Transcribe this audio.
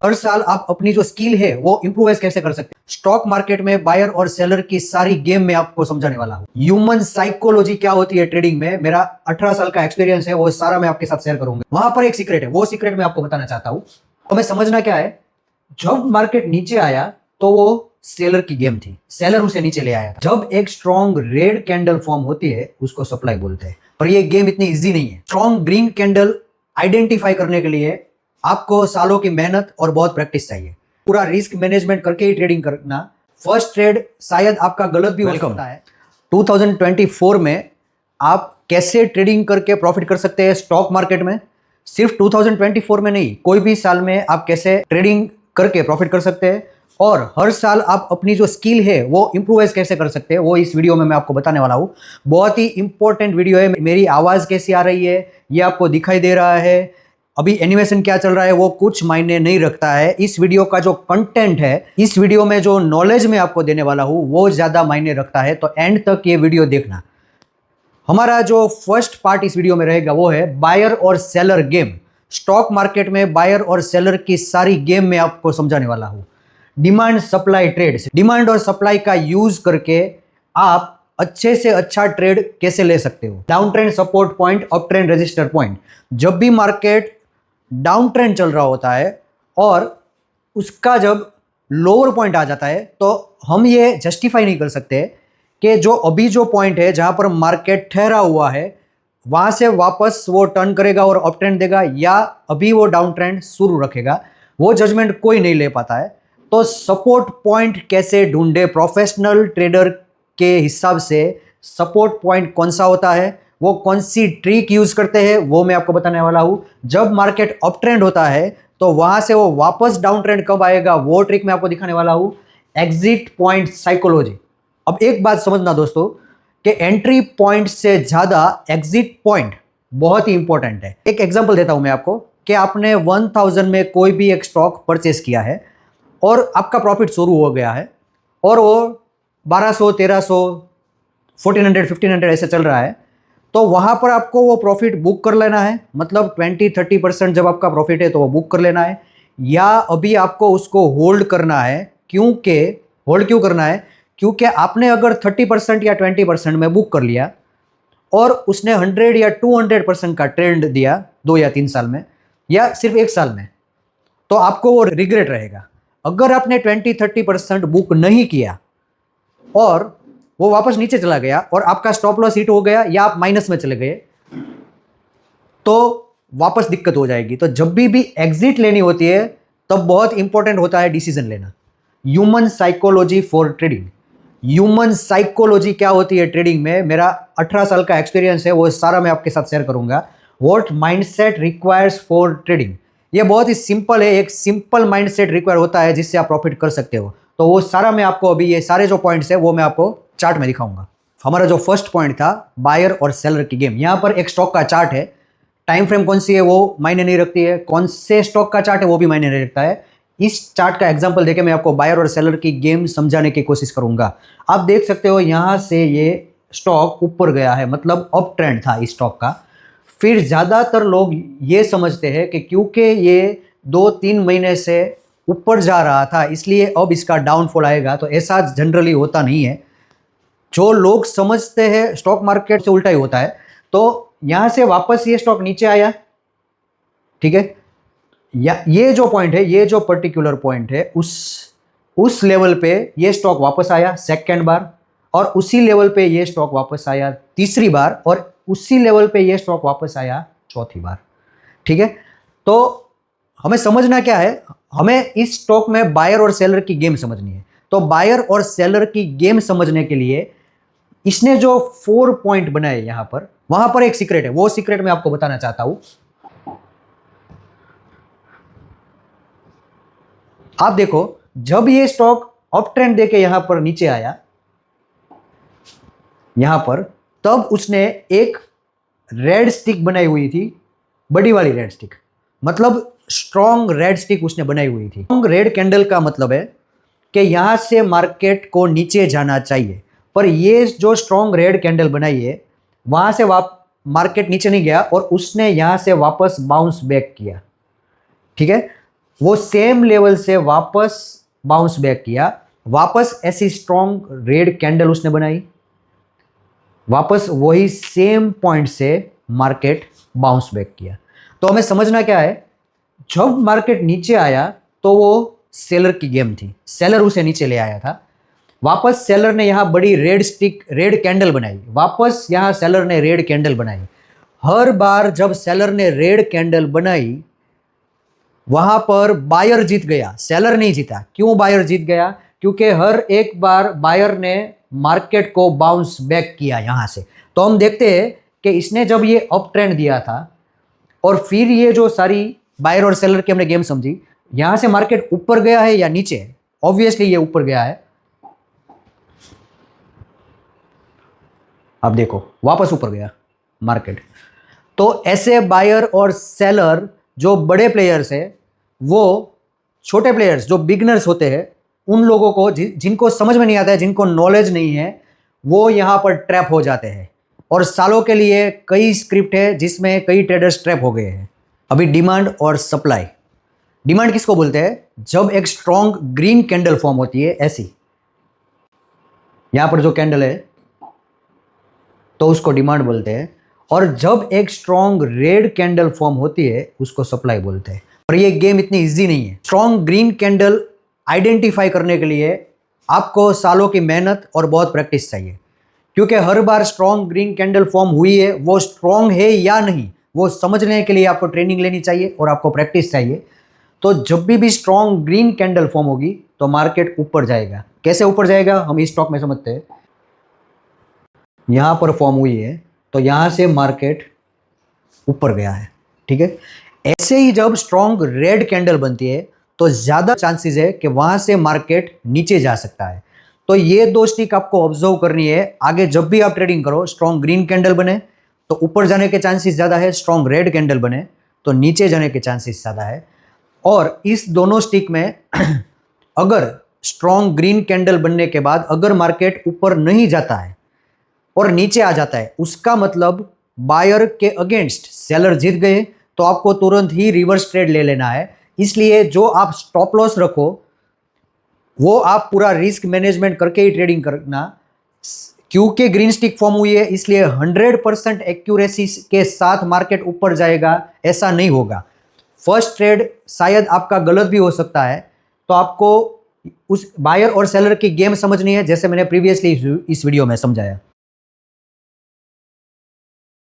हर साल आप अपनी जो स्किल है वो इंप्रूवाइज कैसे कर सकते हैं। स्टॉक मार्केट में बायर और सेलर की सारी गेम में आपको समझाने वाला हूं। ह्यूमन साइकोलॉजी क्या होती है ट्रेडिंग में, मेरा 18 साल का एक्सपीरियंस है, वो सारा मैं आपके साथ शेयर करूंगा। वहां पर एक सीक्रेट है, वो सीक्रेट मैं आपको बताना चाहता हूं। हमें समझना क्या है, जब मार्केट नीचे आया तो वो सेलर की गेम थी, सेलर उसे नीचे ले आया था। जब एक स्ट्रॉन्ग रेड कैंडल फॉर्म होती है उसको सप्लाई बोलते हैं, पर ये गेम इतनी इजी नहीं है। स्ट्रॉन्ग ग्रीन कैंडल आइडेंटिफाई करने के लिए आपको सालों की मेहनत और बहुत प्रैक्टिस चाहिए। पूरा रिस्क मैनेजमेंट करके ही ट्रेडिंग करना। फर्स्ट ट्रेड शायद आपका गलत भी हो सकता है। 2024 में आप कैसे ट्रेडिंग करके प्रॉफिट कर सकते हैं स्टॉक मार्केट में, सिर्फ 2024 में नहीं, कोई भी साल में आप कैसे ट्रेडिंग करके प्रॉफिट कर सकते हैं और हर साल आप अपनी जो स्किल है वो इंप्रूवाइज कैसे कर सकते हैं, वो इस वीडियो में मैं आपको बताने वाला हूं। बहुत ही इंपॉर्टेंट वीडियो है। मेरी आवाज कैसी आ रही है, ये आपको दिखाई दे रहा है, अभी एनिमेशन क्या चल रहा है, वो कुछ मायने नहीं रखता है। इस वीडियो का जो कंटेंट है, इस वीडियो में जो नॉलेज मैं आपको देने वाला हूं वो ज्यादा मायने रखता है। तो एंड तक ये वीडियो देखना। हमारा जो फर्स्ट पार्ट इस वीडियो में रहेगा वो है बायर और सेलर गेम। स्टॉक मार्केट में बायर और सेलर की सारी गेम में आपको समझाने वाला हूं। डिमांड सप्लाई ट्रेड, डिमांड और सप्लाई का यूज करके आप अच्छे से अच्छा ट्रेड कैसे ले सकते हो। Down trend support point, up trend register point. जब भी मार्केट डाउन ट्रेंड चल रहा होता है और उसका जब लोअर पॉइंट आ जाता है तो हम ये जस्टिफाई नहीं कर सकते कि जो अभी जो पॉइंट है जहां पर मार्केट ठहरा हुआ है वहां से वापस वो टर्न करेगा और अप ट्रेंड देगा या अभी वो डाउन ट्रेंड शुरू रखेगा। वो जजमेंट कोई नहीं ले पाता है। तो सपोर्ट पॉइंट कैसे ढूंढे, प्रोफेशनल ट्रेडर के हिसाब से सपोर्ट पॉइंट कौन सा होता है, वो कौन सी ट्रिक यूज करते हैं, वो मैं आपको बताने वाला हूं। जब मार्केट अप ट्रेंड होता है तो वहां से वो वापस डाउन ट्रेंड कब आएगा, वो ट्रिक मैं आपको दिखाने वाला हूं। Exit point psychology. अब एक बात समझना दोस्तों कि एंट्री पॉइंट से ज्यादा एग्जिट पॉइंट बहुत ही इंपॉर्टेंट है। एक एग्जांपल देता हूं मैं आपको कि आपने 1000 में कोई भी एक स्टॉक परचेस किया है और आपका प्रॉफिट शुरू हो गया है और वो 1200, 1300, 1400, 1500 ऐसे चल रहा है। तो वहां पर आपको वो प्रॉफिट बुक कर लेना है, मतलब 20-30% जब आपका प्रॉफिट है तो वो बुक कर लेना है, या अभी आपको उसको होल्ड करना है। क्योंकि होल्ड क्यों करना है, क्योंकि आपने अगर 30% या 20% में बुक कर लिया और उसने 100 या 200% का ट्रेंड दिया 2 या 3 साल में या सिर्फ 1 साल में, तो आपको वो रिग्रेट रहेगा। अगर आपने 20-30% बुक नहीं किया और वो वापस नीचे चला गया और आपका स्टॉप लॉस हिट हो गया या आप माइनस में चले गए तो वापस दिक्कत हो जाएगी। तो जब भी एग्जिट लेनी होती है तब बहुत इंपॉर्टेंट होता है डिसीजन लेना। Human psychology for trading. Human psychology क्या होती है ट्रेडिंग में, मेरा 18 साल का एक्सपीरियंस है, वो सारा मैं आपके साथ शेयर करूंगा। What mindset requires for trading. ये बहुत ही सिंपल है, एक सिंपल माइंडसेट रिक्वायर होता है जिससे आप प्रॉफिट कर सकते हो। तो वो सारा मैं आपको अभी ये सारे जो पॉइंट्स है वो मैं आपको चार्ट में दिखाऊंगा। हमारा जो फर्स्ट पॉइंट था बायर और सेलर की गेम, यहां पर एक स्टॉक का चार्ट है। टाइम फ्रेम कौन सी है वो मायने नहीं रखती है, कौन से स्टॉक का चार्ट है वो भी मायने नहीं रखता है। इस चार्ट का एग्जांपल देके मैं आपको बायर और सेलर की गेम समझाने की कोशिश करूंगा। आप देख सकते हो यहां से ये स्टॉक ऊपर गया है, मतलब अप ट्रेंड था इस स्टॉक का। फिर ज्यादातर लोग ये समझते हैं कि क्योंकि ये 2-3 महीने से ऊपर जा रहा था इसलिए अब इसका डाउनफॉल आएगा, तो ऐसा जनरली होता नहीं है। जो लोग समझते हैं स्टॉक मार्केट से उल्टा ही होता है। तो यहां से वापस ये स्टॉक नीचे आया, ठीक है, या ये जो पॉइंट है, ये जो पर्टिकुलर पॉइंट है, उस लेवल पे ये स्टॉक वापस आया सेकंड बार, और उसी लेवल पे ये स्टॉक वापस आया तीसरी बार, और उसी लेवल पे ये स्टॉक वापस आया चौथी बार। ठीक है, तो हमें समझना क्या है, हमें इस स्टॉक में बायर और सेलर की गेम समझनी है। तो बायर और सेलर की गेम समझने के लिए इसने जो 4 पॉइंट बनाए यहां पर, वहां पर एक सीक्रेट है, वो सीक्रेट मैं आपको बताना चाहता हूं। आप देखो, जब ये स्टॉक अप ट्रेंड देके यहां पर नीचे आया, यहां पर, तब उसने एक रेड स्टिक बनाई हुई थी, बड़ी वाली रेड स्टिक, मतलब स्ट्रॉन्ग रेड स्टिक उसने बनाई हुई थी। स्ट्रॉन्ग रेड कैंडल का मतलब है कि यहां से मार्केट को नीचे जाना चाहिए, पर ये जो स्ट्रॉन्ग रेड कैंडल बनाई है वहां से मार्केट नीचे नहीं गया और उसने यहां से वापस बाउंस बैक किया। ठीक है, वो सेम लेवल से वापस बाउंस बैक किया, वापस ऐसी स्ट्रॉन्ग रेड कैंडल उसने बनाई, वापस वही सेम पॉइंट से मार्केट बाउंस बैक किया। तो हमें समझना क्या है, जब मार्केट नीचे आया तो वो सेलर की गेम थी, सेलर उसे नीचे ले आया था। वापस सेलर ने यहां बड़ी रेड कैंडल बनाई, वापस यहां सेलर ने रेड कैंडल बनाई। हर बार जब सेलर ने रेड कैंडल बनाई वहां पर बायर जीत गया, सेलर नहीं जीता। क्यों बायर जीत गया? क्योंकि हर एक बार बायर ने मार्केट को बाउंस बैक किया यहां से। तो हम देखते हैं कि इसने जब ये अप ट्रेंड दिया था और फिर ये जो सारी बायर और सेलर की हमने गेम समझी, यहां से मार्केट ऊपर गया है या नीचे? ऑब्वियसली ये ऊपर गया है। अब देखो वापस ऊपर गया मार्केट। तो ऐसे बायर और सेलर जो बड़े प्लेयर्स है, वो छोटे प्लेयर्स जो बिगनर्स होते हैं, उन लोगों को जिनको समझ में नहीं आता है, जिनको नॉलेज नहीं है, वो यहाँ पर ट्रैप हो जाते हैं। और सालों के लिए कई स्क्रिप्ट है जिसमें कई ट्रेडर्स ट्रैप हो गए हैं। अभी डिमांड और सप्लाई। डिमांड किसको बोलते हैं? जब एक स्ट्रॉन्ग ग्रीन कैंडल फॉर्म होती है, ऐसी यहां पर जो कैंडल है तो उसको डिमांड बोलते हैं। और जब एक स्ट्रॉन्ग रेड कैंडल फॉर्म होती है उसको सप्लाई बोलते हैं। और ये गेम इतनी इजी नहीं है। स्ट्रॉन्ग ग्रीन कैंडल आइडेंटिफाई करने के लिए आपको सालों की मेहनत और बहुत प्रैक्टिस चाहिए, क्योंकि हर बार स्ट्रॉन्ग ग्रीन कैंडल फॉर्म हुई है, वो स्ट्रॉन्ग है या नहीं, वो समझने के लिए आपको ट्रेनिंग लेनी चाहिए और आपको प्रैक्टिस चाहिए। तो जब भी स्ट्रॉन्ग ग्रीन कैंडल फॉर्म होगी तो मार्केट ऊपर जाएगा। कैसे ऊपर जाएगा हम इस स्टॉक में समझते हैं। यहां पर फॉर्म हुई है तो यहां से मार्केट ऊपर गया है, ठीक है। ऐसे ही जब स्ट्रॉन्ग रेड कैंडल बनती है तो ज्यादा चांसेस है कि वहां से मार्केट नीचे जा सकता है। तो ये दो स्टिक आपको ऑब्जर्व करनी है। आगे जब भी आप ट्रेडिंग करो, स्ट्रॉन्ग ग्रीन कैंडल बने तो ऊपर जाने के चांसेस ज्यादा है, स्ट्रॉन्ग रेड कैंडल बने तो नीचे जाने के चांसेस ज्यादा है। और इस दोनों स्टिक में अगर स्ट्रॉन्ग ग्रीन कैंडल बनने के बाद अगर मार्केट ऊपर नहीं जाता है और नीचे आ जाता है, उसका मतलब बायर के अगेंस्ट सेलर जीत गए, तो आपको तुरंत ही रिवर्स ट्रेड ले लेना है। इसलिए जो आप स्टॉप लॉस रखो वो आप पूरा रिस्क मैनेजमेंट करके ही ट्रेडिंग करना। क्योंकि ग्रीन स्टिक फॉर्म हुई है इसलिए 100% एक्यूरेसी के साथ मार्केट ऊपर जाएगा ऐसा नहीं होगा। फर्स्ट ट्रेड शायद आपका गलत भी हो सकता है। तो आपको उस बायर और सेलर की गेम समझनी है, जैसे मैंने प्रीवियसली इस वीडियो में समझाया।